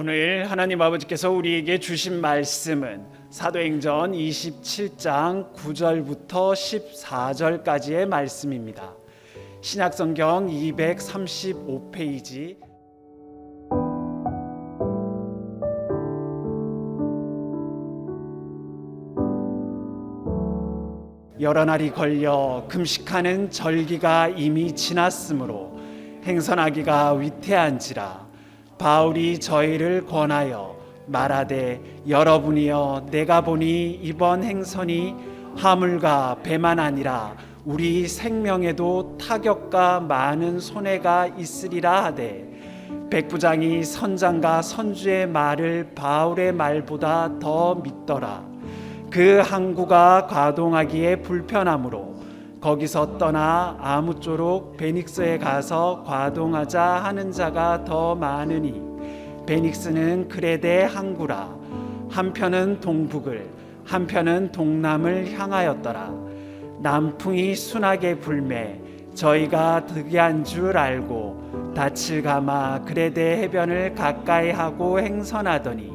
오늘 하나님 아버지께서 우리에게 주신 말씀은 사도행전 27장 9절부터 14절까지의 말씀입니다. 신약성경 235페이지. 여러 날이 걸려 금식하는 절기가 이미 지났으므로 행선하기가 위태한지라 바울이 저희를 권하여 말하되 여러분이여 내가 보니 이번 행선이 화물과 배만 아니라 우리 생명에도 타격과 많은 손해가 있으리라 하되 백부장이 선장과 선주의 말을 바울의 말보다 더 믿더라. 그 항구가 가동하기에 불편하므로 거기서 떠나 아무쪼록 베닉스에 가서 가동하자 하는 자가 더 많으니 베닉스는 크레데 항구라. 한편은 동북을 한편은 동남을 향하였더라. 남풍이 순하게 불매 저희가 득이한 줄 알고 닻을 감아 크레데 해변을 가까이 하고 행선하더니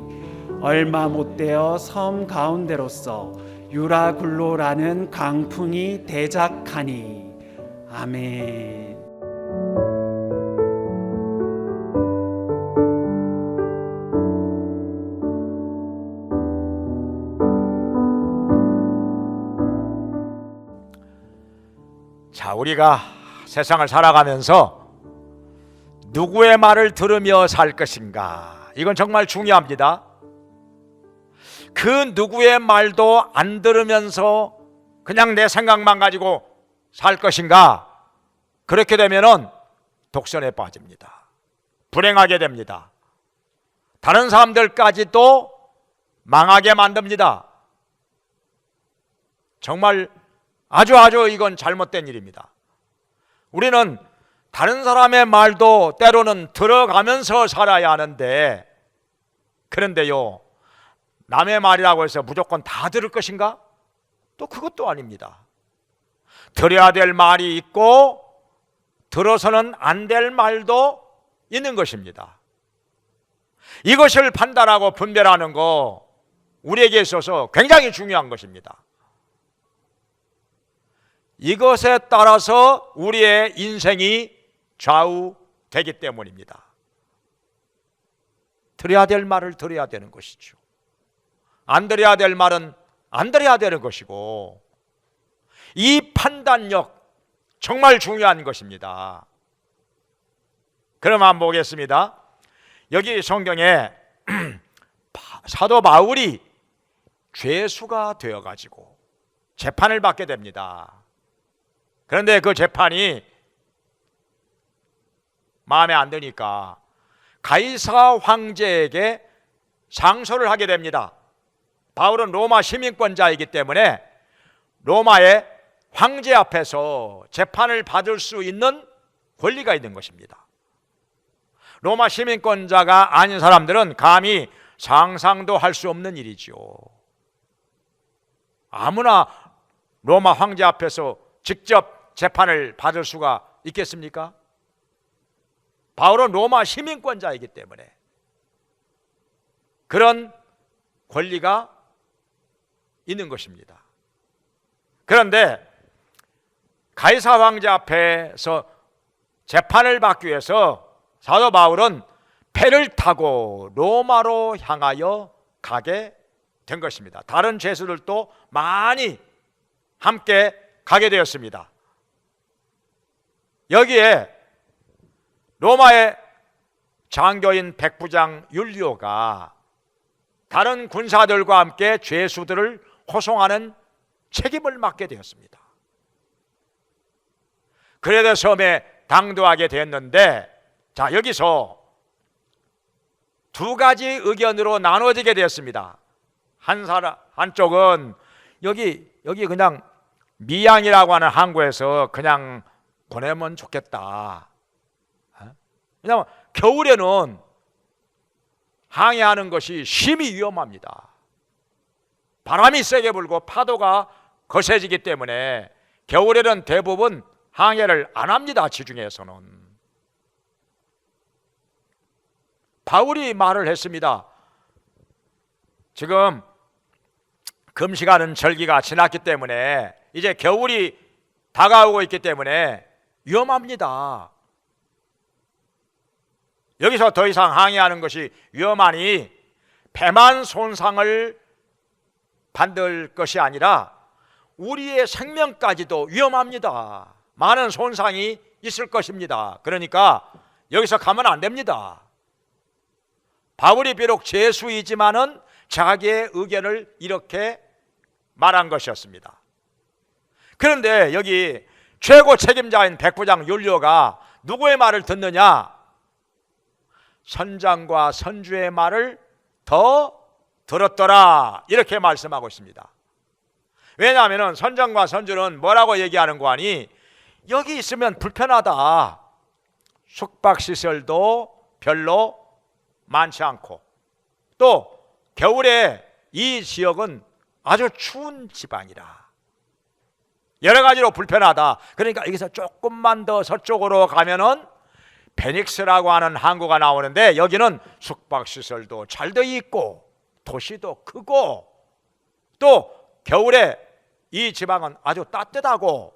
얼마 못되어 섬 가운데로서 유라굴로라는 강풍이 대작하니. 아멘. 자, 우리가 세상을 살아가면서 누구의 말을 들으며 살 것인가? 이건 정말 중요합니다. 그 누구의 말도 안 들으면서 그냥 내 생각만 가지고 살 것인가? 그렇게 되면은 독선에 빠집니다. 불행하게 됩니다. 다른 사람들까지도 망하게 만듭니다. 정말 아주 이건 잘못된 일입니다. 우리는 다른 사람의 말도 때로는 들어가면서 살아야 하는데, 그런데요, 남의 말이라고 해서 무조건 다 들을 것인가? 또 그것도 아닙니다. 들어야 될 말이 있고 들어서는 안 될 말도 있는 것입니다. 이것을 판단하고 분별하는 거 우리에게 있어서 굉장히 중요한 것입니다. 이것에 따라서 우리의 인생이 좌우되기 때문입니다. 들어야 될 말을 들어야 되는 것이죠. 안 들어야 될 말은 안 들어야 되는 것이고, 이 판단력 정말 중요한 것입니다. 그럼 한번 보겠습니다. 여기 성경에 사도 바울이 죄수가 되어가지고 재판을 받게 됩니다. 그런데 그 재판이 마음에 안 드니까 가이사 황제에게 상소를 하게 됩니다. 바울은 로마 시민권자이기 때문에 로마의 황제 앞에서 재판을 받을 수 있는 권리가 있는 것입니다. 로마 시민권자가 아닌 사람들은 감히 상상도 할 수 없는 일이죠. 아무나 로마 황제 앞에서 직접 재판을 받을 수가 있겠습니까? 바울은 로마 시민권자이기 때문에 그런 권리가 있는 것입니다. 그런데 가이사 황제 앞에서 재판을 받기 위해서 사도 바울은 배를 타고 로마로 향하여 가게 된 것입니다. 다른 죄수들도 많이 함께 가게 되었습니다. 여기에 로마의 장교인 백부장 율리오가 다른 군사들과 함께 죄수들을 호송하는 책임을 맡게 되었습니다. 그래도 처음에 당도하게 됐는데, 자, 여기서 두 가지 의견으로 나눠지게 되었습니다. 한쪽은 여기 그냥 미양이라고 하는 항구에서 그냥 보내면 좋겠다. 왜냐하면 겨울에는 항해하는 것이 심히 위험합니다. 바람이 세게 불고 파도가 거세지기 때문에 겨울에는 대부분 항해를 안 합니다. 지중해에서는. 바울이 말을 했습니다. 지금 금식하는 절기가 지났기 때문에 이제 겨울이 다가오고 있기 때문에 위험합니다. 여기서 더 이상 항해하는 것이 위험하니 배만 손상을 받을 것이 아니라 우리의 생명까지도 위험합니다. 많은 손상이 있을 것입니다. 그러니까 여기서 가면 안 됩니다. 바울이 비록 죄수이지만은 자기의 의견을 이렇게 말한 것이었습니다. 그런데 여기 최고 책임자인 백부장 율리오가 누구의 말을 듣느냐? 선장과 선주의 말을 더 들었더라, 이렇게 말씀하고 있습니다. 왜냐하면 선장과 선주는 뭐라고 얘기하는 거 아니? 여기 있으면 불편하다. 숙박시설도 별로 많지 않고 또 겨울에 이 지역은 아주 추운 지방이라 여러 가지로 불편하다. 그러니까 여기서 조금만 더 서쪽으로 가면은 베닉스라고 하는 항구가 나오는데 여기는 숙박시설도 잘 되어 있고 도시도 크고 또 겨울에 이 지방은 아주 따뜻하고,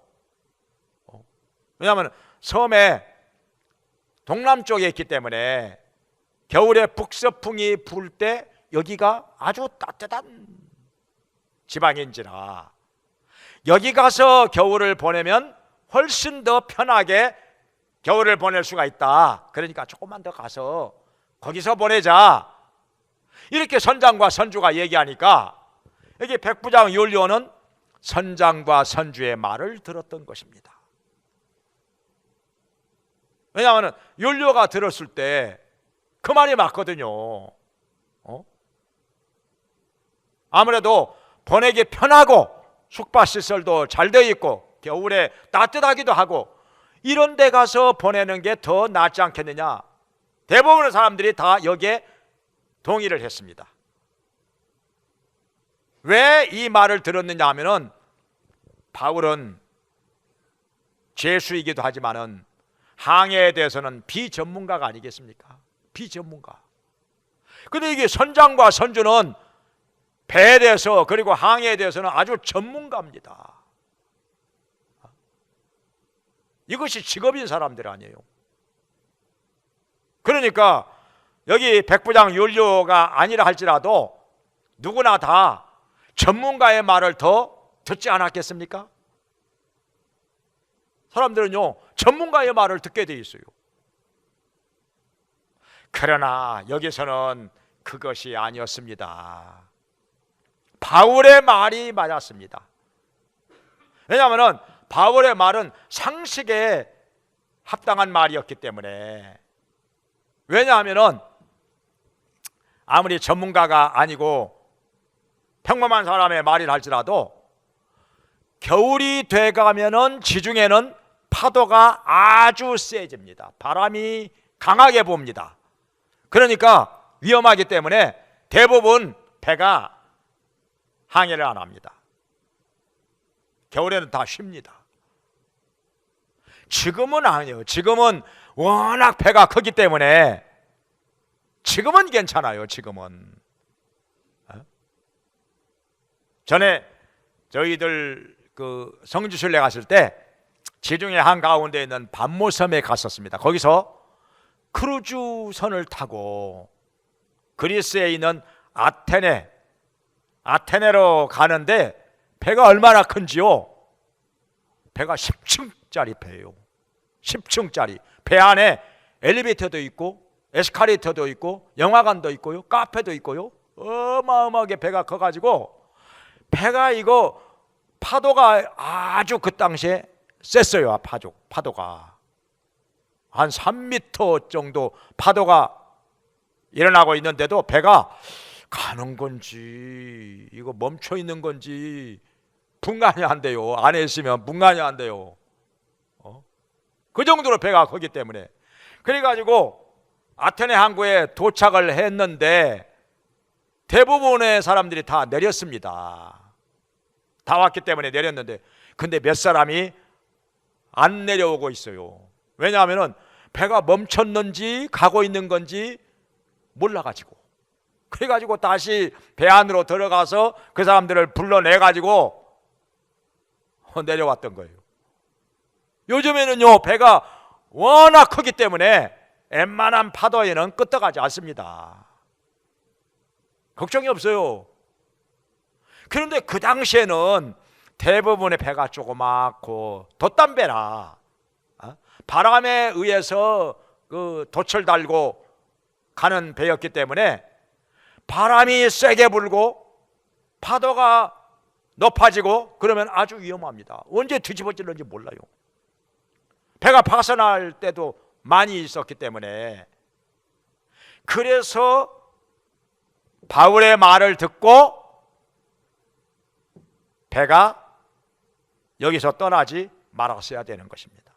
왜냐하면 섬에 동남쪽에 있기 때문에 겨울에 북서풍이 불 때 여기가 아주 따뜻한 지방인지라 여기 가서 겨울을 보내면 훨씬 더 편하게 겨울을 보낼 수가 있다. 그러니까 조금만 더 가서 거기서 보내자, 이렇게 선장과 선주가 얘기하니까 여기 백부장 율리오는 선장과 선주의 말을 들었던 것입니다. 왜냐하면 율리오가 들었을 때 그 말이 맞거든요. 아무래도 보내기 편하고 숙박시설도 잘 되어 있고 겨울에 따뜻하기도 하고 이런 데 가서 보내는 게 더 낫지 않겠느냐. 대부분의 사람들이 다 여기에 동의를 했습니다. 왜 이 말을 들었느냐 하면은 바울은 죄수이기도 하지만은 항해에 대해서는 비전문가가 아니겠습니까? 비전문가. 근데 이게 선장과 선주는 배에 대해서 그리고 항해에 대해서는 아주 전문가입니다. 이것이 직업인 사람들 아니에요. 그러니까 여기 백부장 율리오가 아니라 할지라도 누구나 다 전문가의 말을 더 듣지 않았겠습니까? 사람들은요 전문가의 말을 듣게 돼 있어요. 그러나 여기서는 그것이 아니었습니다. 바울의 말이 맞았습니다. 왜냐하면 바울의 말은 상식에 합당한 말이었기 때문에. 왜냐하면 아무리 전문가가 아니고 평범한 사람의 말이라 할지라도 겨울이 돼가면은 지중해는 파도가 아주 세집니다. 바람이 강하게 붑니다. 그러니까 위험하기 때문에 대부분 배가 항해를 안 합니다. 겨울에는 다 쉽니다. 지금은 아니에요. 지금은 워낙 배가 크기 때문에 지금은 괜찮아요. 지금은. 전에 저희들 그 성지순례 갔을 때 지중해 한가운데 있는 밤모섬에 갔었습니다. 거기서 크루즈선을 타고 그리스에 있는 아테네로 가는데 배가 얼마나 큰지요? 배가 10층짜리 배예요. 10층짜리 배 안에 엘리베이터도 있고 에스컬레이터도 있고 영화관도 있고요, 카페도 있고요. 어마어마하게 배가 커가지고 배가 이거 파도가 아주 그 당시에 셌어요. 파도가 한 3m 정도 파도가 일어나고 있는데도 배가 가는 건지 이거 멈춰 있는 건지 분간이 안 돼요. 안에 있으면 분간이 안 돼요. 그 정도로 배가 크기 때문에. 그래가지고 아테네 항구에 도착을 했는데 대부분의 사람들이 다 내렸습니다. 다 왔기 때문에 내렸는데 근데 몇 사람이 안 내려오고 있어요. 왜냐하면 배가 멈췄는지 가고 있는 건지 몰라가지고, 그래가지고 다시 배 안으로 들어가서 그 사람들을 불러내가지고 내려왔던 거예요. 요즘에는요, 배가 워낙 크기 때문에 웬만한 파도에는 끄떡하지 않습니다. 걱정이 없어요. 그런데 그 당시에는 대부분의 배가 조그맣고 돛담배라 바람에 의해서 그 돛을 달고 가는 배였기 때문에 바람이 세게 불고 파도가 높아지고 그러면 아주 위험합니다. 언제 뒤집어질는지 몰라요. 배가 파손할 때도 많이 있었기 때문에, 그래서 바울의 말을 듣고 배가 여기서 떠나지 말았어야 되는 것입니다.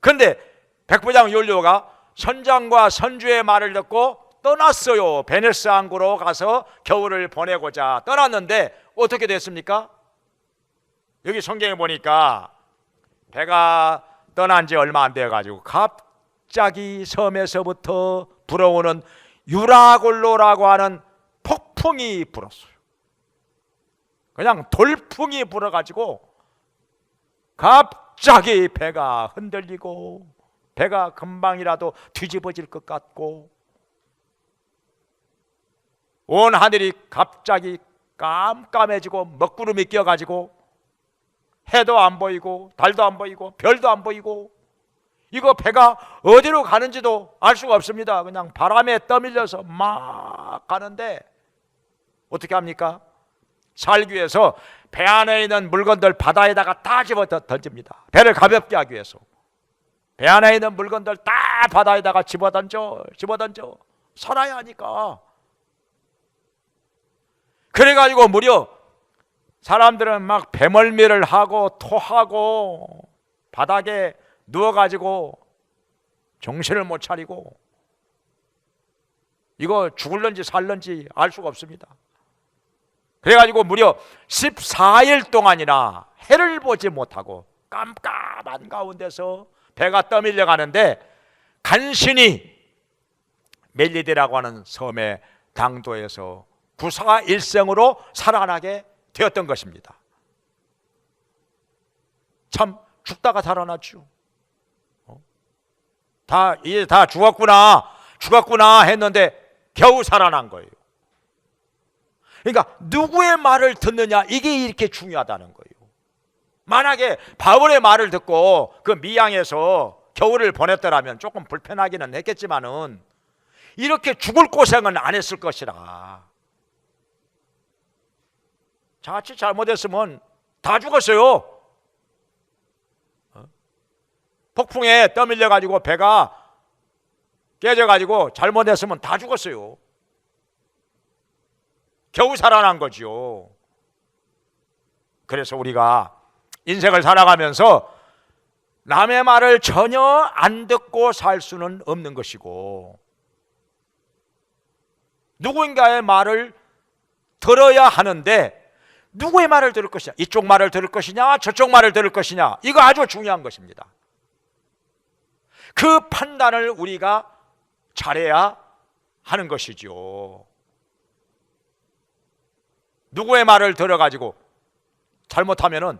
그런데 백부장 율리오가 선장과 선주의 말을 듣고 떠났어요. 베네스 항구로 가서 겨울을 보내고자 떠났는데 어떻게 됐습니까? 여기 성경에 보니까 배가 떠난 지 얼마 안 돼가지고 갑자기 섬에서부터 불어오는 유라굴로라고 하는 폭풍이 불었어요. 그냥 돌풍이 불어가지고 갑자기 배가 흔들리고 배가 금방이라도 뒤집어질 것 같고 온 하늘이 갑자기 깜깜해지고 먹구름이 껴가지고 해도 안 보이고 달도 안 보이고 별도 안 보이고, 이거 배가 어디로 가는지도 알 수가 없습니다. 그냥 바람에 떠밀려서 막 가는데 어떻게 합니까? 살기 위해서 배 안에 있는 물건들 바다에다가 다 집어 던집니다. 배를 가볍게 하기 위해서 배 안에 있는 물건들 다 바다에다가 집어 던져 살아야 하니까. 그래가지고 무려 사람들은 막 배멀미를 하고 토하고 바닥에 누워가지고 정신을 못 차리고 이거 죽을런지 살런지 알 수가 없습니다. 그래가지고 무려 14일 동안이나 해를 보지 못하고 깜깜한 가운데서 배가 떠밀려 가는데 간신히 멜리데라고 하는 섬의 당도에서 구사가 일생으로 살아나게 되었던 것입니다. 참 죽다가 살아났죠. 이제 다 죽었구나 했는데 겨우 살아난 거예요. 그러니까 누구의 말을 듣느냐, 이게 이렇게 중요하다는 거예요. 만약에 바울의 말을 듣고 그 미양에서 겨울을 보냈더라면 조금 불편하기는 했겠지만은 이렇게 죽을 고생은 안 했을 것이라. 자칫 잘못했으면 다 죽었어요. 폭풍에 떠밀려 가지고 배가 깨져 가지고 잘못했으면 다 죽었어요. 겨우 살아난 거지요. 그래서 우리가 인생을 살아가면서 남의 말을 전혀 안 듣고 살 수는 없는 것이고, 누구인가의 말을 들어야 하는데 누구의 말을 들을 것이냐, 이쪽 말을 들을 것이냐 저쪽 말을 들을 것이냐, 이거 아주 중요한 것입니다. 그 판단을 우리가 잘해야 하는 것이죠. 누구의 말을 들어가지고 잘못하면은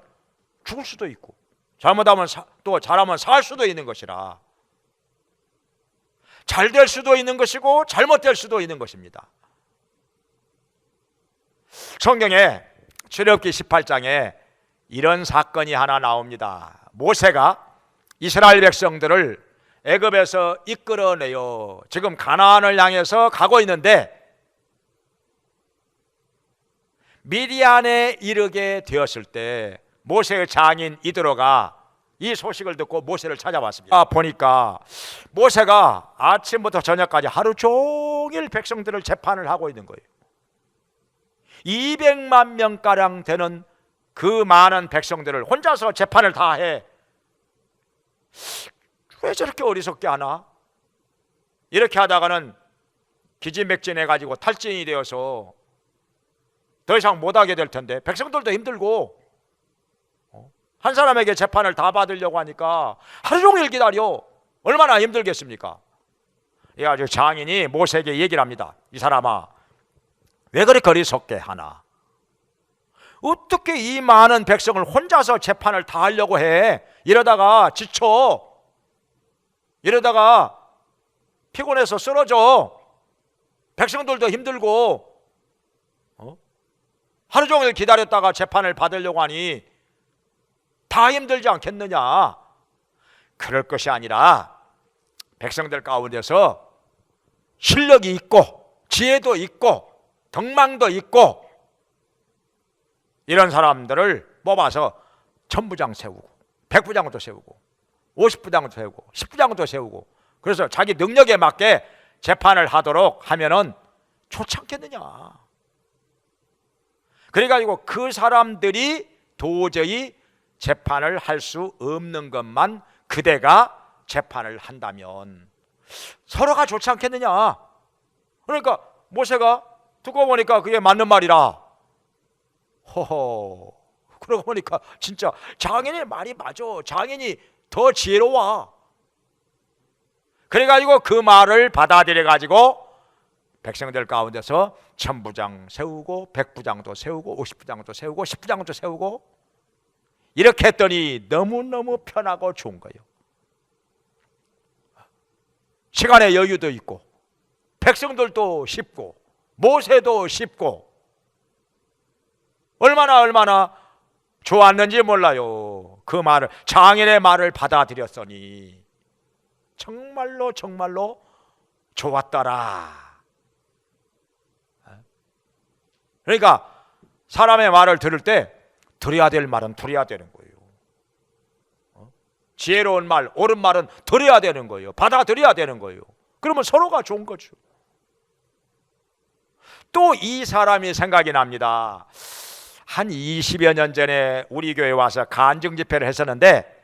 죽을 수도 있고, 잘못하면 또 잘하면 살 수도 있는 것이라, 잘 될 수도 있는 것이고 잘못될 수도 있는 것입니다. 성경에 출애굽기 18장에 이런 사건이 하나 나옵니다. 모세가 이스라엘 백성들을 애굽에서 이끌어내요. 지금 가나안을 향해서 가고 있는데 미디안에 이르게 되었을 때 모세의 장인 이드로가 이 소식을 듣고 모세를 찾아왔습니다. 보니까 모세가 아침부터 저녁까지 하루 종일 백성들을 재판을 하고 있는 거예요. 200만 명가량 되는 그 많은 백성들을 혼자서 재판을 다 해. 왜 저렇게 어리석게 하나? 이렇게 하다가는 기진맥진해가지고 탈진이 되어서 더 이상 못하게 될 텐데, 백성들도 힘들고 한 사람에게 재판을 다 받으려고 하니까 하루 종일 기다려. 얼마나 힘들겠습니까? 아주 장인이 모세에게 얘기를 합니다. 이 사람아, 왜 그리 어리석게 하나? 어떻게 이 많은 백성을 혼자서 재판을 다 하려고 해? 이러다가 지쳐. 이러다가 피곤해서 쓰러져. 백성들도 힘들고 하루 종일 기다렸다가 재판을 받으려고 하니 다 힘들지 않겠느냐? 그럴 것이 아니라 백성들 가운데서 실력이 있고 지혜도 있고 덕망도 있고 이런 사람들을 뽑아서 천부장 세우고 백부장도 세우고 50부장도 세우고 10부장도 세우고 그래서 자기 능력에 맞게 재판을 하도록 하면은 좋지 않겠느냐. 그래가지고 그 사람들이 도저히 재판을 할 수 없는 것만 그대가 재판을 한다면 서로가 좋지 않겠느냐. 그러니까 모세가 듣고 보니까 그게 맞는 말이라. 허허, 그러고 보니까 진짜 장인의 말이 맞아. 장인이 더 지혜로워. 그래가지고 그 말을 받아들여가지고 백성들 가운데서 천부장 세우고 백부장도 세우고 50부장도 세우고 10부장도 세우고 이렇게 했더니 너무너무 편하고 좋은 거예요. 시간의 여유도 있고 백성들도 쉽고 모세도 쉽고 얼마나 좋았는지 몰라요. 그 말을 장인의 말을 받아들였으니 정말로 좋았더라. 그러니까 사람의 말을 들을 때 들어야 될 말은 들어야 되는 거예요. 지혜로운 말, 옳은 말은 들어야 되는 거예요. 받아들여야 되는 거예요. 그러면 서로가 좋은 거죠. 또 이 사람이 생각이 납니다. 한 20여 년 전에 우리 교회에 와서 간증 집회를 했었는데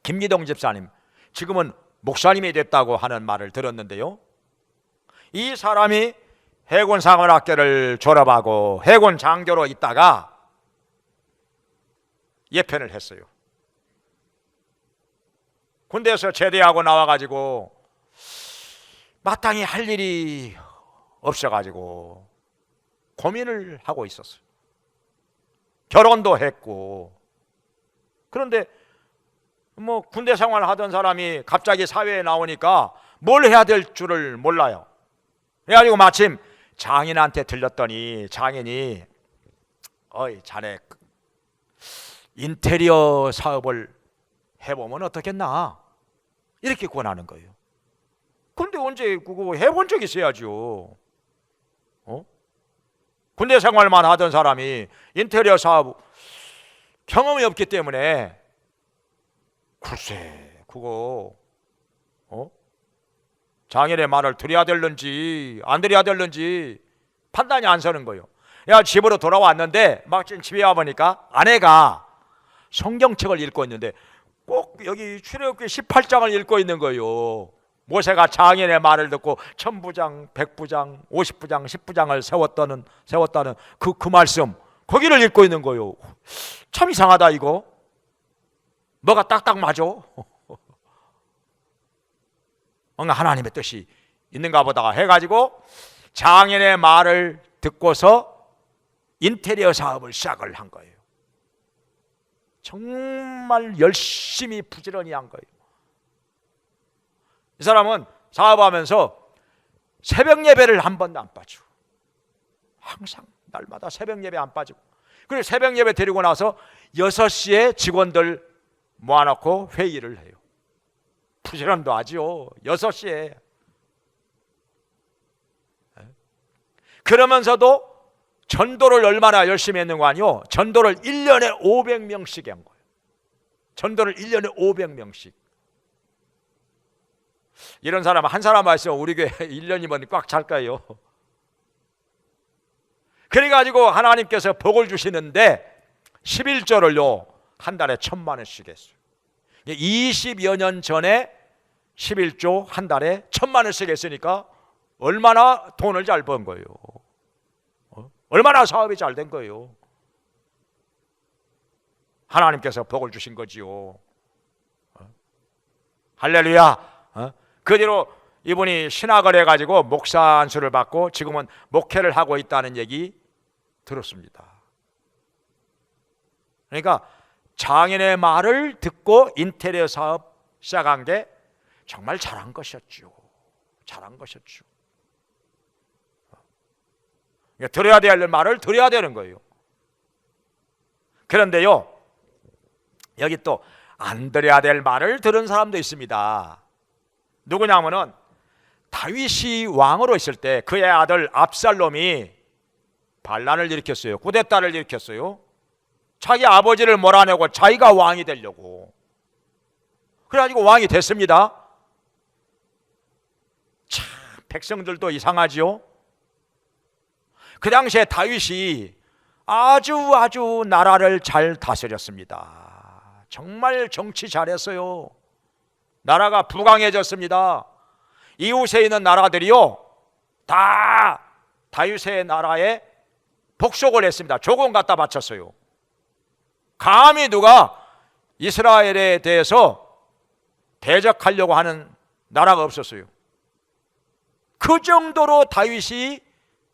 김기동 집사님, 지금은 목사님이 됐다고 하는 말을 들었는데요. 이 사람이 해군사관학교를 졸업하고 해군 장교로 있다가 예편을 했어요. 군대에서 제대하고 나와가지고 마땅히 할 일이 없어가지고 고민을 하고 있었어요. 결혼도 했고. 그런데 뭐 군대 생활을 하던 사람이 갑자기 사회에 나오니까 뭘 해야 될 줄을 몰라요. 그래가지고 마침 장인한테 들렸더니 장인이 어이 자네 인테리어 사업을 해보면 어떻겠나 이렇게 권하는 거예요. 근데 언제 그거 해본 적 있어야죠. 군대 생활만 하던 사람이 인테리어 사업 경험이 없기 때문에 글쎄 그거 장인의 말을 들어야 될는지 안 들어야 될는지 판단이 안 서는 거예요. 야, 집으로 돌아왔는데 막 집에 와보니까 아내가 성경책을 읽고 있는데 꼭 여기 출애굽기 18장을 읽고 있는 거예요. 모세가 장인의 말을 듣고 천부장, 백부장, 50부장, 10부장을 세웠다는 그 말씀 거기를 읽고 있는 거예요. 참 이상하다 이거. 뭐가 딱딱 맞아? 뭔가 하나님의 뜻이 있는가 보다 해가지고 장인의 말을 듣고서 인테리어 사업을 시작을 한 거예요. 정말 열심히 부지런히 한 거예요. 이 사람은 사업하면서 새벽 예배를 한 번도 안 빠지고 항상 날마다 새벽 예배 안 빠지고 그리고 새벽 예배 드리고 나서 6시에 직원들 모아놓고 회의를 해요. 부지런도 하죠. 6시에. 그러면서도 전도를 얼마나 열심히 했는 거 아니요? 전도를 1년에 500명씩 한 거예요. 전도를 1년에 500명씩. 이런 사람 한 사람 있으면 우리 교회 1년이면 꽉 찰 거예요. 그래가지고 하나님께서 복을 주시는데 11조를요 한 달에 1,000만 원씩 했어요. 20여 년 전에 11조 한 달에 1,000만 원씩 했으니까 얼마나 돈을 잘 번 거예요. 얼마나 사업이 잘 된 거예요. 하나님께서 복을 주신 거지요. 할렐루야. 그 뒤로 이분이 신학을 해가지고 목사 안수를 받고 지금은 목회를 하고 있다는 얘기 들었습니다. 그러니까 장인의 말을 듣고 인테리어 사업 시작한 게 정말 잘한 것이었죠. 잘한 것이었죠. 들어야 될 말을 들어야 되는 거예요. 그런데요, 여기 또 안 들어야 될 말을 들은 사람도 있습니다. 누구냐면은 다윗이 왕으로 있을 때 그의 아들 압살롬이 반란을 일으켰어요. 쿠데타를 일으켰어요. 자기 아버지를 몰아내고 자기가 왕이 되려고. 그래가지고 왕이 됐습니다. 참 백성들도 이상하지요. 그 당시에 다윗이 아주 나라를 잘 다스렸습니다. 정말 정치 잘했어요. 나라가 부강해졌습니다. 이웃에 있는 나라들이요 다 다윗의 나라에 복속을 했습니다. 조공 갖다 바쳤어요. 감히 누가 이스라엘에 대해서 대적하려고 하는 나라가 없었어요. 그 정도로 다윗이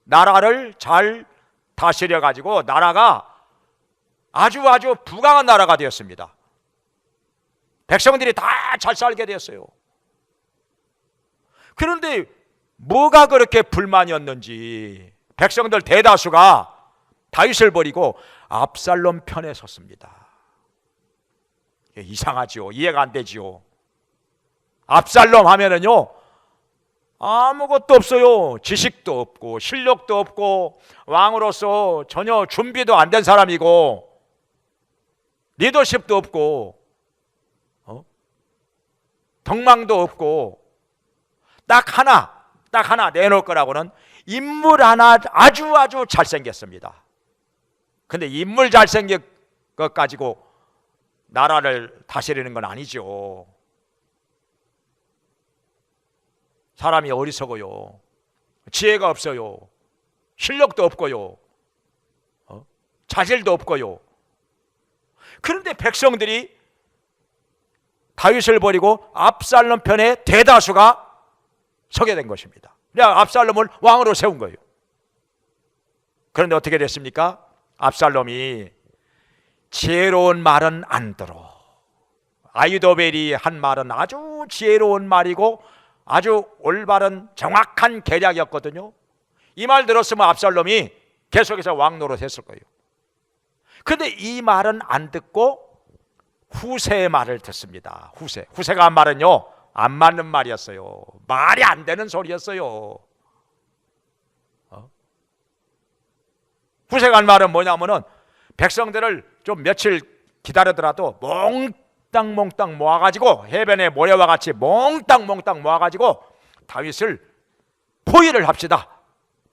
나라를 잘 다스려 가지고 나라가 아주 부강한 나라가 되었습니다. 백성들이 다 잘 살게 되었어요. 그런데 뭐가 그렇게 불만이었는지 백성들 대다수가 다윗을 버리고 압살롬 편에 섰습니다. 이상하지요. 이해가 안 되지요. 압살롬 하면은요 아무것도 없어요. 지식도 없고 실력도 없고 왕으로서 전혀 준비도 안 된 사람이고 리더십도 없고 덕망도 없고 딱 하나 내놓을 거라고는 인물 하나 아주 잘생겼습니다. 근데 인물 잘생긴 것 가지고 나라를 다스리는 건 아니죠. 사람이 어리석어요. 지혜가 없어요. 실력도 없고요. 자질도 없고요. 그런데 백성들이 다윗을 버리고 압살롬 편에 대다수가 서게 된 것입니다. 그래서 압살롬을 왕으로 세운 거예요. 그런데 어떻게 됐습니까? 압살롬이 지혜로운 말은 안 들어. 아히도벨이 한 말은 아주 지혜로운 말이고 아주 올바른 정확한 계략이었거든요. 이 말 들었으면 압살롬이 계속해서 왕 노릇했을 거예요. 그런데 이 말은 안 듣고 후세의 말을 듣습니다. 후세가 한 말은요 안 맞는 말이었어요. 말이 안 되는 소리였어요. 후세가 한 말은 뭐냐면은 백성들을 좀 며칠 기다리더라도 몽땅 모아가지고 해변에 모래와 같이 몽땅 모아가지고 다윗을 포위를 합시다.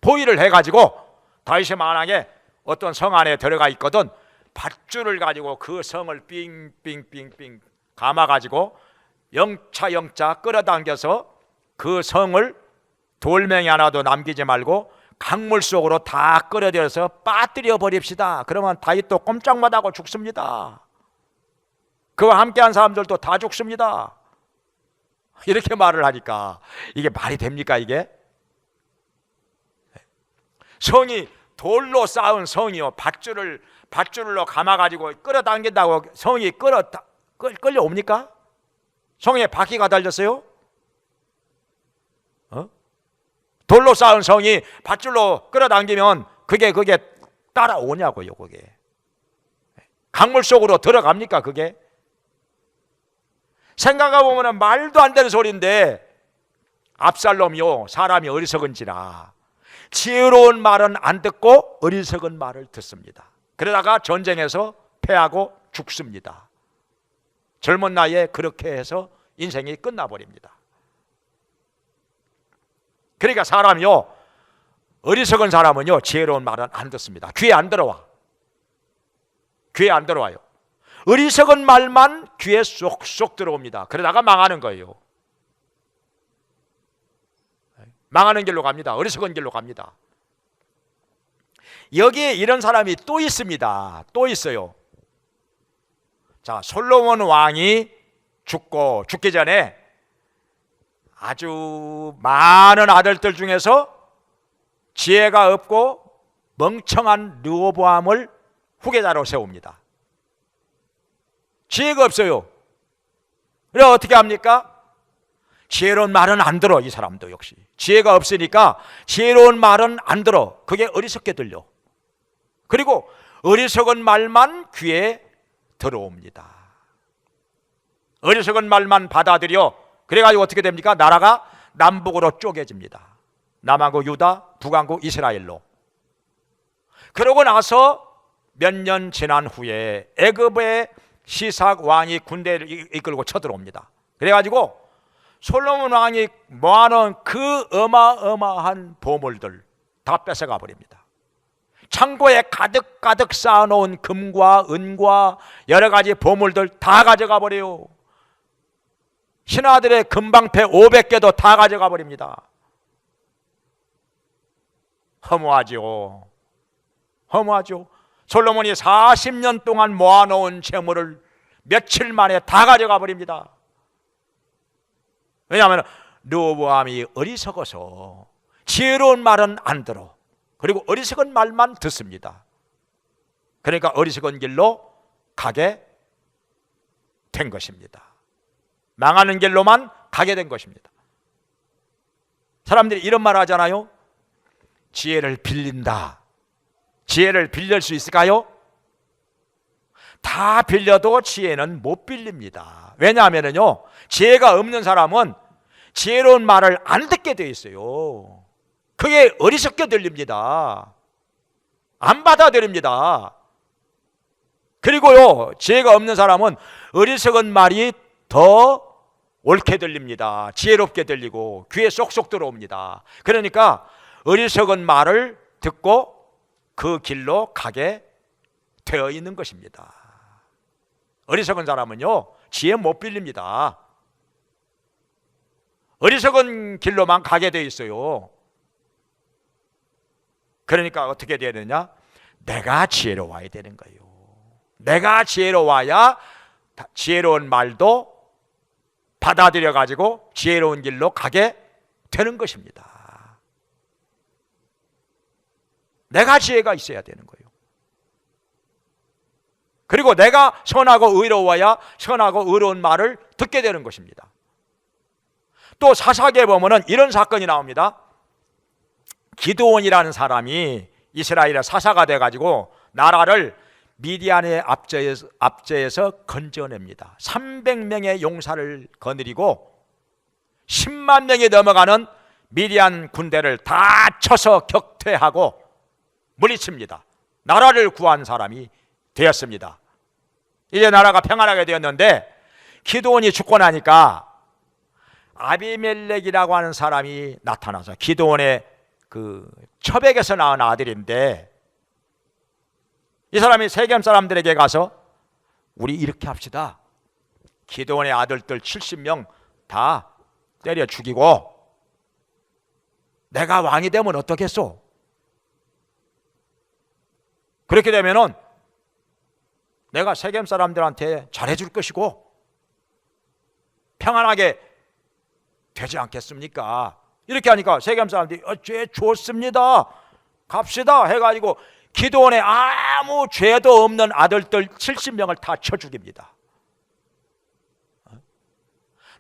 포위를 해가지고 다윗이 만약에 어떤 성 안에 들어가 있거든 밧줄을 가지고 그 성을 빙빙 감아가지고 영차 끌어당겨서 그 성을 돌멩이 하나도 남기지 말고 강물 속으로 다 끌어들여서 빠뜨려 버립시다. 그러면 다윗도 꼼짝못하고 죽습니다. 그와 함께한 사람들도 다 죽습니다. 이렇게 말을 하니까 이게 말이 됩니까 이게? 성이 돌로 쌓은 성이요 밧줄로 감아가지고 끌어당긴다고 성이 끌려옵니까? 성에 바퀴가 달렸어요? 돌로 쌓은 성이 밧줄로 끌어당기면 그게 따라오냐고요. 그게 강물 속으로 들어갑니까? 그게 생각해 보면 말도 안 되는 소리인데 압살롬이요 사람이 어리석은지라 지혜로운 말은 안 듣고 어리석은 말을 듣습니다. 그러다가 전쟁에서 패하고 죽습니다. 젊은 나이에 그렇게 해서 인생이 끝나버립니다. 그러니까 사람이요 어리석은 사람은요 지혜로운 말은 안 듣습니다. 귀에 안 들어와요. 어리석은 말만 귀에 쏙쏙 들어옵니다. 그러다가 망하는 거예요. 망하는 길로 갑니다. 어리석은 길로 갑니다. 여기에 이런 사람이 또 있습니다. 또 있어요. 자, 솔로몬 왕이 죽기 전에 아주 많은 아들들 중에서 지혜가 없고 멍청한 르호보암을 후계자로 세웁니다. 지혜가 없어요. 그래 어떻게 합니까? 지혜로운 말은 안 들어. 이 사람도 역시 지혜가 없으니까 지혜로운 말은 안 들어. 그게 어리석게 들려. 그리고 어리석은 말만 귀에 들어옵니다. 어리석은 말만 받아들여. 그래가지고 어떻게 됩니까? 나라가 남북으로 쪼개집니다. 남한국 유다, 북한국 이스라엘로. 그러고 나서 몇 년 지난 후에 애굽의 시삭 왕이 군대를 이끌고 쳐들어옵니다. 그래가지고 솔로몬 왕이 모아놓은 그 어마어마한 보물들 다 뺏어가 버립니다. 창고에 가득가득 쌓아놓은 금과 은과 여러 가지 보물들 다 가져가 버려요. 신하들의 금방패 500개도 다 가져가 버립니다. 허무하죠. 허무하죠. 솔로몬이 40년 동안 모아놓은 재물을 며칠 만에 다 가져가 버립니다. 왜냐하면 르호보암이 어리석어서 지혜로운 말은 안 들어. 그리고 어리석은 말만 듣습니다. 그러니까 어리석은 길로 가게 된 것입니다. 망하는 길로만 가게 된 것입니다. 사람들이 이런 말 하잖아요. 지혜를 빌린다. 지혜를 빌릴 수 있을까요? 다 빌려도 지혜는 못 빌립니다. 왜냐하면요, 지혜가 없는 사람은 지혜로운 말을 안 듣게 돼 있어요. 그게 어리석게 들립니다. 안 받아들입니다. 그리고요, 지혜가 없는 사람은 어리석은 말이 더 옳게 들립니다. 지혜롭게 들리고 귀에 쏙쏙 들어옵니다. 그러니까 어리석은 말을 듣고 그 길로 가게 되어 있는 것입니다. 어리석은 사람은요, 지혜 못 빌립니다. 어리석은 길로만 가게 되어 있어요. 그러니까 어떻게 되느냐? 내가 지혜로워야 되는 거예요. 내가 지혜로워야 지혜로운 말도 받아들여 가지고 지혜로운 길로 가게 되는 것입니다. 내가 지혜가 있어야 되는 거예요. 그리고 내가 선하고 의로워야 선하고 의로운 말을 듣게 되는 것입니다. 또 사사기에 보면은 이런 사건이 나옵니다. 기드온이라는 사람이 이스라엘의 사사가 돼가지고 나라를 미디안의 압제에서 건져냅니다. 300명의 용사를 거느리고 10만 명이 넘어가는 미디안 군대를 다 쳐서 격퇴하고 물리칩니다. 나라를 구한 사람이 되었습니다. 이제 나라가 평안하게 되었는데 기드온이 죽고 나니까 아비멜렉이라고 하는 사람이 나타나서 기드온의 그 처백에서 낳은 아들인데 이 사람이 세겜 사람들에게 가서 우리 이렇게 합시다. 기드온의 아들들 70명 다 때려 죽이고 내가 왕이 되면 어떻겠소? 그렇게 되면은 내가 세겜 사람들한테 잘해줄 것이고 평안하게 되지 않겠습니까? 이렇게 하니까 세겜 사람들이 죄 좋습니다. 갑시다 해가지고 기드온의 아무 죄도 없는 아들들 70명을 다 쳐 죽입니다.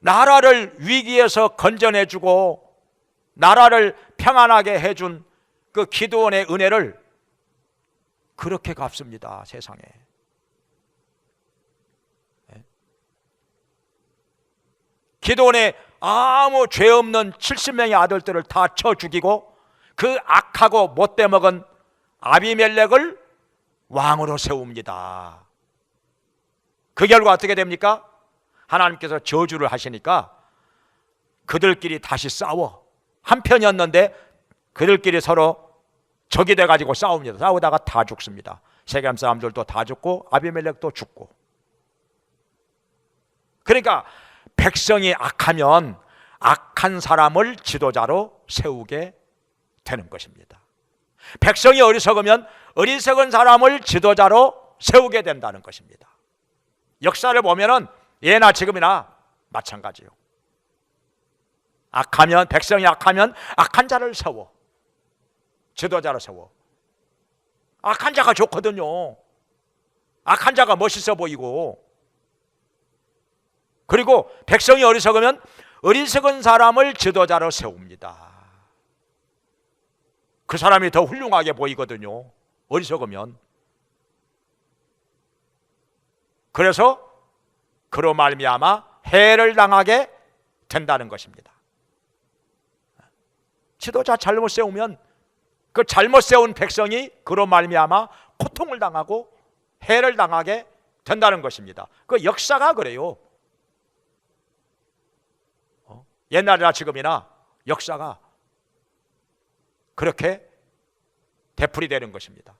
나라를 위기에서 건져내주고 나라를 평안하게 해준 그 기드온의 은혜를 그렇게 갚습니다. 세상에. 기드온의 아무 죄 없는 70명의 아들들을 다 쳐 죽이고 그 악하고 못돼 먹은 아비멜렉을 왕으로 세웁니다. 그 결과 어떻게 됩니까? 하나님께서 저주를 하시니까 그들끼리 다시 싸워. 한편이었는데 그들끼리 서로 적이 돼가지고 싸웁니다. 싸우다가 다 죽습니다. 세겜 사람들도 다 죽고 아비멜렉도 죽고. 그러니까 백성이 악하면 악한 사람을 지도자로 세우게 되는 것입니다. 백성이 어리석으면 어리석은 사람을 지도자로 세우게 된다는 것입니다. 역사를 보면은 예나 지금이나 마찬가지요. 백성이 악하면 악한 자를 세워. 지도자를 세워. 악한 자가 좋거든요. 악한 자가 멋있어 보이고, 그리고 백성이 어리석으면 어리석은 사람을 지도자로 세웁니다. 그 사람이 더 훌륭하게 보이거든요, 어리석으면. 그래서 그로 말미암아 해를 당하게 된다는 것입니다. 지도자 잘못 세우면 그 잘못 세운 백성이 그로 말미암아 고통을 당하고 해를 당하게 된다는 것입니다. 그 역사가 그래요. 옛날이나 지금이나 역사가 그렇게 되풀이되는 것입니다.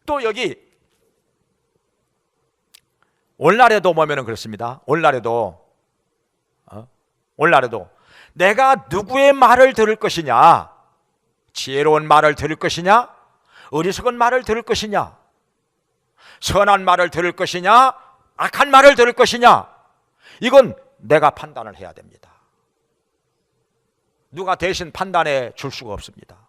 또 여기 오늘날에도 보면은 그렇습니다. 오늘날에도 내가 누구의 말을 들을 것이냐, 지혜로운 말을 들을 것이냐, 어리석은 말을 들을 것이냐, 선한 말을 들을 것이냐, 악한 말을 들을 것이냐, 이건 내가 판단을 해야 됩니다. 누가 대신 판단해 줄 수가 없습니다.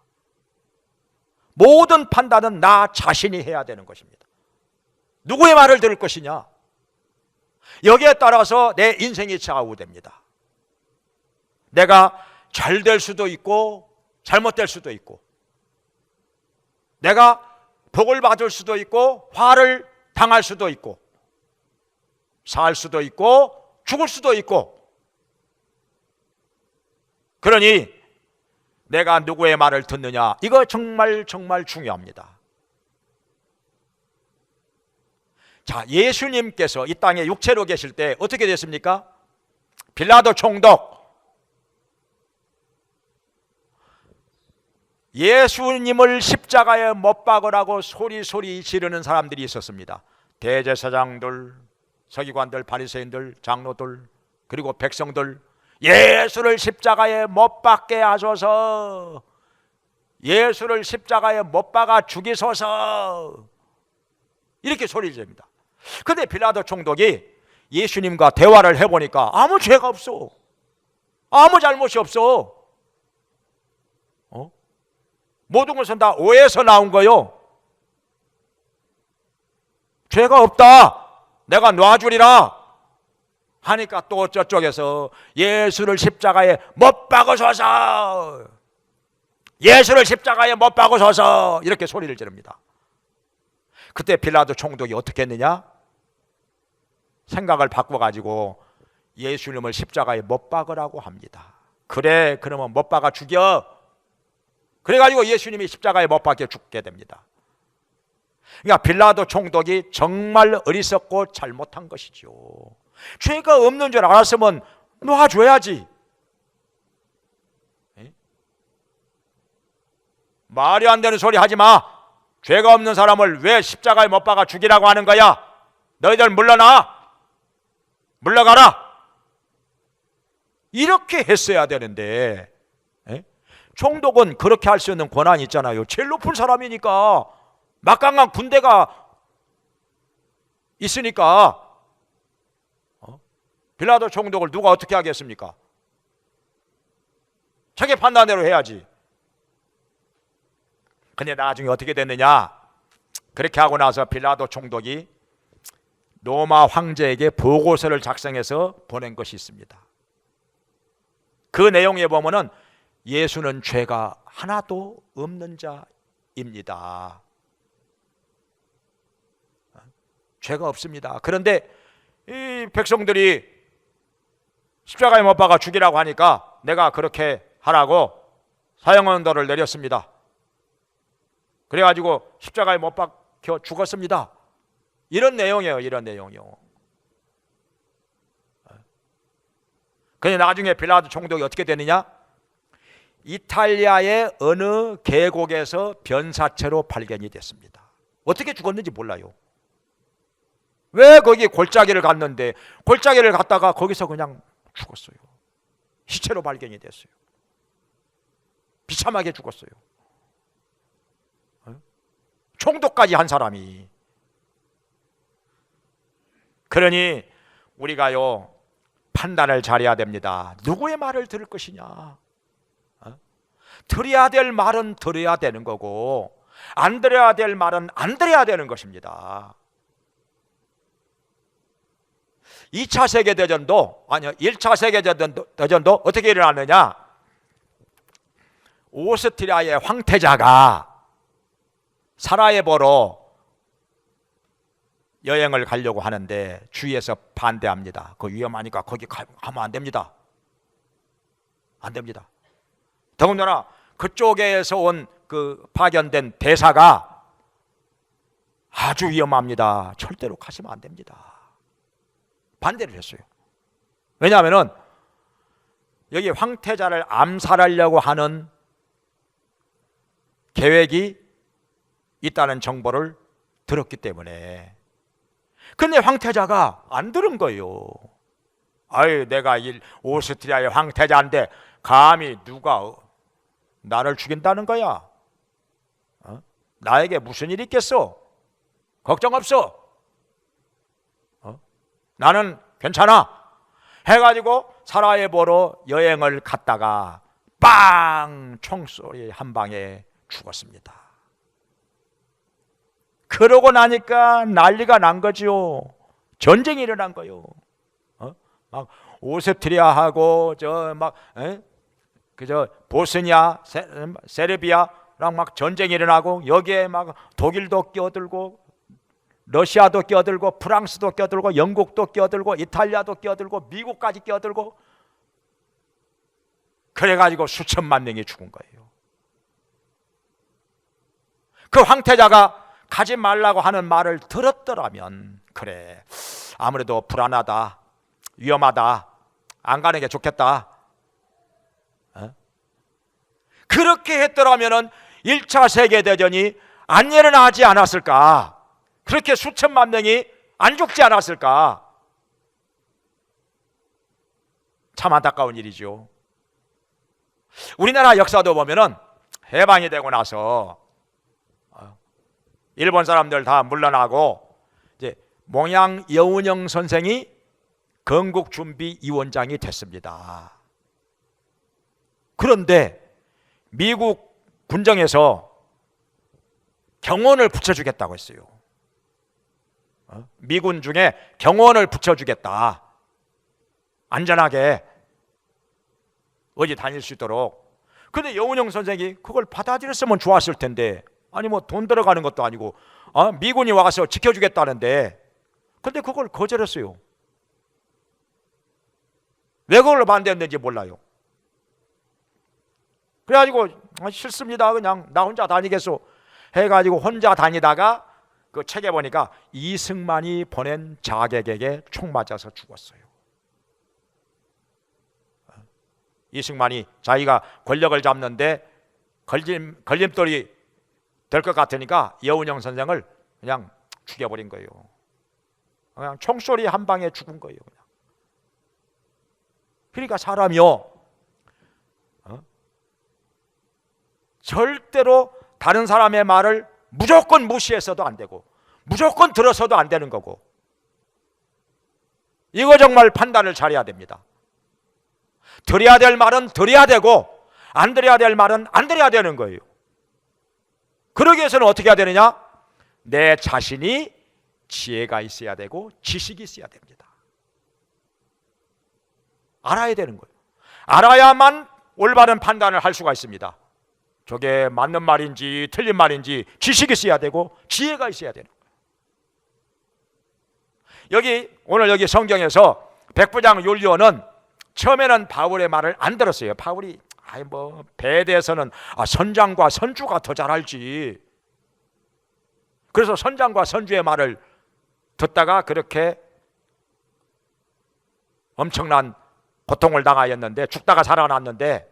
모든 판단은 나 자신이 해야 되는 것입니다. 누구의 말을 들을 것이냐, 여기에 따라서 내 인생이 좌우됩니다. 내가 잘 될 수도 있고 잘못될 수도 있고, 내가 복을 받을 수도 있고 화를 당할 수도 있고, 살 수도 있고 죽을 수도 있고. 그러니 내가 누구의 말을 듣느냐, 이거 정말 중요합니다. 자, 예수님께서 이 땅에 육체로 계실 때 어떻게 됐습니까? 빌라도 총독, 예수님을 십자가에 못 박으라고 소리 지르는 사람들이 있었습니다. 대제사장들, 서기관들, 바리새인들, 장로들, 그리고 백성들, 예수를 십자가에 못 박게 하소서, 예수를 십자가에 못 박아 죽이소서, 이렇게 소리를 지릅니다. 그런데 빌라도 총독이 예수님과 대화를 해보니까 아무 죄가 없어, 아무 잘못이 없어. 모든 것은 다 오해에서 나온 거요. 죄가 없다, 내가 놔주리라 하니까 또 저쪽에서 예수를 십자가에 못 박으소서, 예수를 십자가에 못 박으소서, 이렇게 소리를 지릅니다. 그때 빌라도 총독이 어떻게 했느냐? 생각을 바꿔가지고 예수님을 십자가에 못 박으라고 합니다. 그래, 그러면 못 박아 죽여. 그래가지고 예수님이 십자가에 못 박혀 죽게 됩니다. 그러니까 빌라도 총독이 정말 어리석고 잘못한 것이죠. 죄가 없는 줄 알았으면 놔줘야지. 말이 안 되는 소리 하지 마. 죄가 없는 사람을 왜 십자가에 못 박아 죽이라고 하는 거야? 너희들 물러가라. 이렇게 했어야 되는데, 총독은 그렇게 할 수 있는 권한이 있잖아요. 제일 높은 사람이니까, 막강한 군대가 있으니까. 빌라도 총독을 누가 어떻게 하겠습니까? 자기 판단대로 해야지. 근데 나중에 어떻게 됐느냐? 그렇게 하고 나서 빌라도 총독이 로마 황제에게 보고서를 작성해서 보낸 것이 있습니다. 그 내용에 보면은 예수는 죄가 하나도 없는 자입니다. 죄가 없습니다. 그런데 이 백성들이 십자가에 못 박아 죽이라고 하니까 내가 그렇게 하라고 사형언도를 내렸습니다. 그래가지고 십자가에 못 박혀 죽었습니다. 이런 내용이에요. 근데 나중에 빌라도 총독이 어떻게 되느냐? 이탈리아의 어느 계곡에서 변사체로 발견이 됐습니다. 어떻게 죽었는지 몰라요. 왜 거기 골짜기를 갔는데 골짜기를 갔다가 거기서 그냥 죽었어요. 시체로 발견이 됐어요. 비참하게 죽었어요. 총독까지 한 사람이. 그러니 우리가요, 판단을 잘해야 됩니다. 누구의 말을 들을 것이냐? 들어야 될 말은 들어야 되는 거고 안 들어야 될 말은 안 들어야 되는 것입니다. 2차 세계대전도 아니요 1차 세계대전도 어떻게 일어났느냐? 오스트리아의 황태자가 사라예보로 여행을 가려고 하는데 주위에서 반대합니다. 그거 위험하니까 거기 가면 안 됩니다. 안 됩니다. 더군다나 그쪽에서 온 그 파견된 대사가 아주 위험합니다. 절대로 가시면 안 됩니다. 반대를 했어요. 왜냐하면 여기 황태자를 암살하려고 하는 계획이 있다는 정보를 들었기 때문에. 근데 황태자가 안 들은 거예요. 아유, 내가 오스트리아의 황태자인데 감히 누가 나를 죽인다는 거야? 나에게 무슨 일이 있겠어? 걱정 없어. 나는 괜찮아. 해가지고 사라예보로 여행을 갔다가 빵! 총소리 한 방에 죽었습니다. 그러고 나니까 난리가 난 거지요. 전쟁이 일어난 거요. 막 오스트리아하고 그저 보스니아, 세르비아랑 막 전쟁이 일어나고 여기에 막 독일도 끼어들고 러시아도 끼어들고 프랑스도 끼어들고 영국도 끼어들고 이탈리아도 끼어들고 미국까지 끼어들고 그래가지고 수천만 명이 죽은 거예요. 그 황태자가 가지 말라고 하는 말을 들었더라면 그래 아무래도 불안하다 위험하다 안 가는 게 좋겠다 그렇게 했더라면 1차 세계대전이 안 일어나지 않았을까? 그렇게 수천만 명이 안 죽지 않았을까? 참 안타까운 일이죠. 우리나라 역사도 보면은 해방이 되고 나서 일본 사람들 다 물러나고 이제 몽양 여운형 선생이 건국준비위원장이 됐습니다. 그런데 미국 군정에서 경호원을 붙여주겠다고 했어요. 미군 중에 경호원을 붙여주겠다. 안전하게 어디 다닐 수 있도록. 근데 여운형 선생이 그걸 받아들였으면 좋았을 텐데 아니 뭐 돈 들어가는 것도 아니고 미군이 와서 지켜주겠다는데 근데 그걸 거절했어요. 왜 그걸 반대했는지 몰라요. 그래가지고 싫습니다. 그냥 나 혼자 다니겠소 해가지고 혼자 다니다가 그 책에 보니까 이승만이 보낸 자객에게 총 맞아서 죽었어요. 이승만이 자기가 권력을 잡는데 걸림돌이 될 것 같으니까 여운형 선생을 그냥 죽여버린 거예요. 그냥 총소리 한 방에 죽은 거예요. 그냥. 그러니까 사람이요 절대로 다른 사람의 말을 무조건 무시해서도 안 되고 무조건 들어서도 안 되는 거고 이거 정말 판단을 잘해야 됩니다. 들어야 될 말은 들어야 되고 안 들어야 될 말은 안 들어야 되는 거예요. 그러기 위해서는 어떻게 해야 되느냐? 내 자신이 지혜가 있어야 되고 지식이 있어야 됩니다. 알아야 되는 거예요. 알아야만 올바른 판단을 할 수가 있습니다. 저게 맞는 말인지 틀린 말인지 지식이 있어야 되고 지혜가 있어야 되는 거예요. 오늘 여기 성경에서 백부장 율리오는 처음에는 바울의 말을 안 들었어요. 바울이 배에 대해서는 선장과 선주가 더 잘 알지. 그래서 선장과 선주의 말을 듣다가 그렇게 엄청난 고통을 당하였는데 죽다가 살아났는데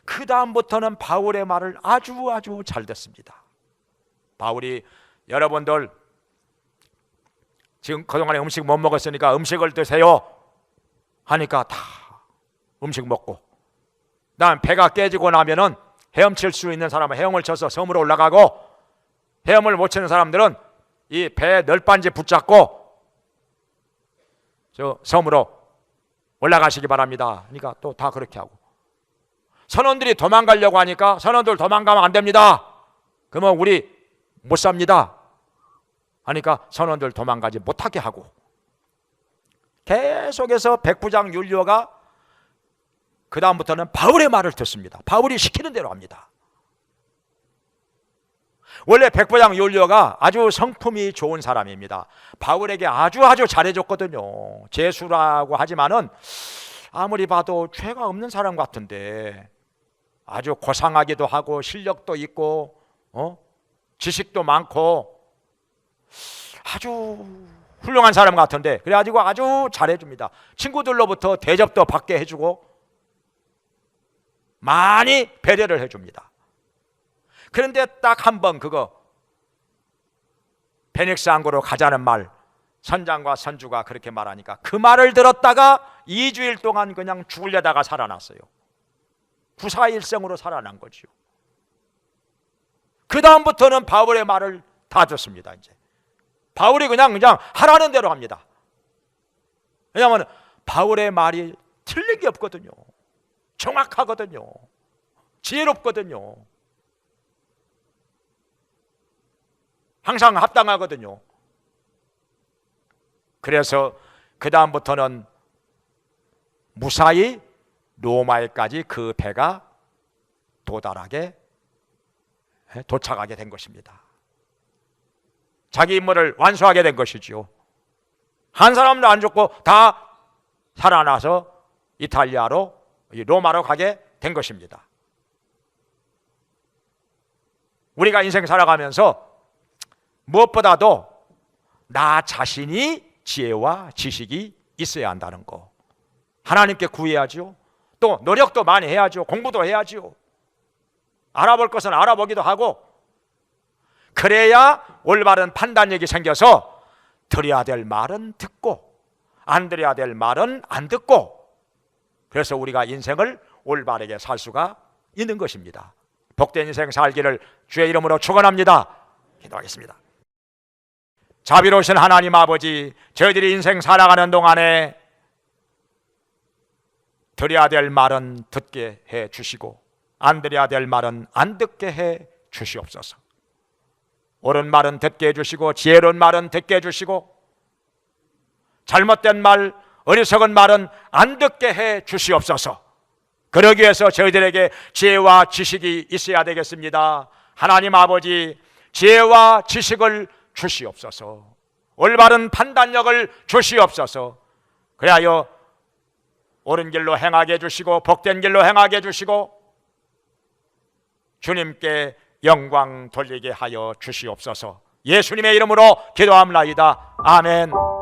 그 다음부터는 바울의 말을 아주 잘 듣습니다. 바울이 여러분들 지금 그동안에 음식 못 먹었으니까 음식을 드세요 하니까 다 음식 먹고 그다음 배가 깨지고 나면은 헤엄칠 수 있는 사람은 헤엄을 쳐서 섬으로 올라가고 헤엄을 못 치는 사람들은 이 배 널빤지 붙잡고 저 섬으로 올라가시기 바랍니다. 그러니까 또 다 그렇게 하고, 선원들이 도망가려고 하니까 선원들 도망가면 안 됩니다. 그러면 우리 못 삽니다 하니까 선원들 도망가지 못하게 하고, 계속해서 백부장 율리오가 그 다음부터는 바울의 말을 듣습니다. 바울이 시키는 대로 합니다. 원래 백부장 율리오가 아주 성품이 좋은 사람입니다. 바울에게 아주 잘해줬거든요. 제수라고 하지만은 아무리 봐도 죄가 없는 사람 같은데 아주 고상하기도 하고 실력도 있고 지식도 많고 아주 훌륭한 사람 같은데, 그래가지고 아주 잘해줍니다. 친구들로부터 대접도 받게 해주고 많이 배려를 해줍니다. 그런데 딱 한 번 그거 베닉스 항구로 가자는 말, 선장과 선주가 그렇게 말하니까 그 말을 들었다가 2주일 동안 그냥 죽으려다가 살아났어요. 구사일생으로 살아난 거지요. 그 다음부터는 바울의 말을 다 듣습니다. 이제 바울이 그냥 하라는 대로 합니다. 왜냐하면 바울의 말이 틀린 게 없거든요. 정확하거든요. 지혜롭거든요. 항상 합당하거든요. 그래서 그 다음부터는 무사히 로마에까지 그 배가 도착하게 된 것입니다. 자기 임무를 완수하게 된 것이지요. 한 사람도 안 죽고 다 살아나서 이탈리아로, 로마로 가게 된 것입니다. 우리가 인생 살아가면서 무엇보다도 나 자신이 지혜와 지식이 있어야 한다는 거, 하나님께 구해야죠. 또 노력도 많이 해야죠. 공부도 해야죠. 알아볼 것은 알아보기도 하고, 그래야 올바른 판단력이 생겨서 들어야 될 말은 듣고 안 들어야 될 말은 안 듣고, 그래서 우리가 인생을 올바르게 살 수가 있는 것입니다. 복된 인생 살기를 주의 이름으로 축원합니다. 기도하겠습니다. 자비로우신 하나님 아버지, 저희들이 인생 살아가는 동안에 들어야 될 말은 듣게 해 주시고 안 들어야 될 말은 안 듣게 해 주시옵소서. 옳은 말은 듣게 해 주시고 지혜로운 말은 듣게 해 주시고 잘못된 말, 어리석은 말은 안 듣게 해 주시옵소서. 그러기 위해서 저희들에게 지혜와 지식이 있어야 되겠습니다. 하나님 아버지, 지혜와 지식을 주시옵소서. 올바른 판단력을 주시옵소서. 그리하여 옳은 길로 행하게 해주시고 복된 길로 행하게 해주시고 주님께 영광 돌리게 하여 주시옵소서. 예수님의 이름으로 기도합니다. 아멘.